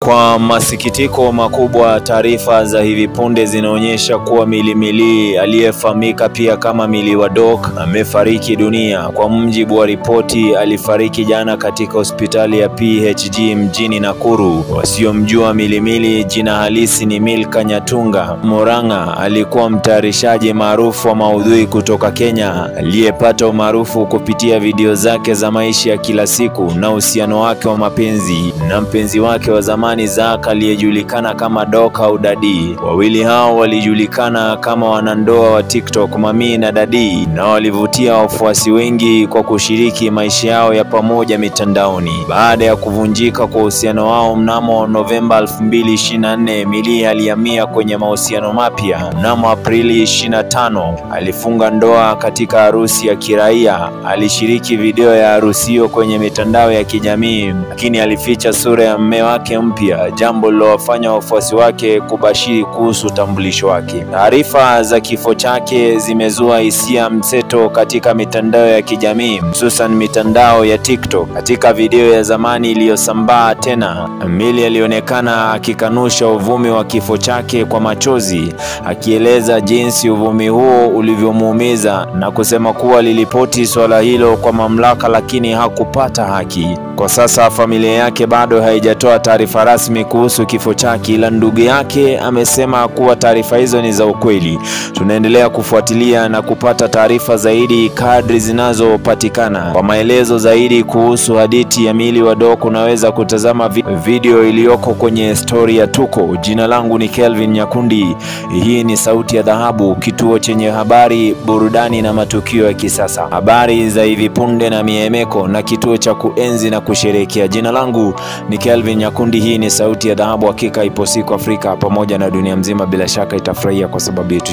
Kwa masikitiko makubwa, taarifa za hivi punde zinaonyesha kuwa Milimili aliyefahamika pia kama Milly wa Doc amefariki dunia. Kwa mujibu wa ripoti, alifariki jana katika hospitali ya PHG mjini Nakuru. Wasiomjua Milimili, jina halisi ni Milka Nyatunga Murang'a, alikuwa mtayarishaji maarufu wa maudhui kutoka Kenya aliyepata umaarufu kupitia video zake za maisha ya kila siku na uhusiano wake wa mapenzi na mpenzi wake wa zamani Zack aliyejulikana kama Doc au Daddy. Wawili hao walijulikana kama wanandoa wa TikTok, Mami na Daddy, na walivutia wafuasi wengi kwa kushiriki maisha yao ya pamoja mitandaoni. Baada ya kuvunjika kwa uhusiano wao mnamo Novemba 2024, Milly alihamia kwenye mahusiano mapya. Mnamo Aprili 25 alifunga ndoa katika harusi ya kiraia. Alishiriki video ya harusi hiyo kwenye mitandao ya kijamii, lakini alificha sura ya mume wake mpya, jambo lilowafanya wafuasi wake kubashiri kuhusu utambulisho wake. Taarifa za kifo chake zimezua hisia mseto katika mitandao ya kijamii, hususan mitandao ya TikTok. Katika video ya zamani iliyosambaa tena, Milly alionekana akikanusha uvumi wa kifo chake kwa machozi, akieleza jinsi uvumi huo ulivyomuumiza na kusema kuwa aliripoti swala hilo kwa mamlaka lakini hakupata haki. Kwa sasa familia yake bado haijatoa taarifa rasmi kuhusu kifo chake, ila ndugu yake amesema kuwa taarifa hizo ni za ukweli. Tunaendelea kufuatilia na kupata taarifa zaidi kadri zinazopatikana. Kwa maelezo zaidi kuhusu hadithi ya Milly wa Doc, unaweza kutazama video iliyoko kwenye story ya Tuko. Jina langu ni Kelvin Nyakundi. Hii ni Sauti ya Dhahabu, kituo chenye habari, burudani na matukio ya kisasa. Habari za hivi punde na miemeko na kituo cha kuenzi na kusherehekea. Jina langu ni Kelvin Nyakundi. Hii ni Sauti ya Dhahabu. Hakika ipo siku Afrika pamoja na dunia mzima bila shaka itafurahia kwa sababu yetu.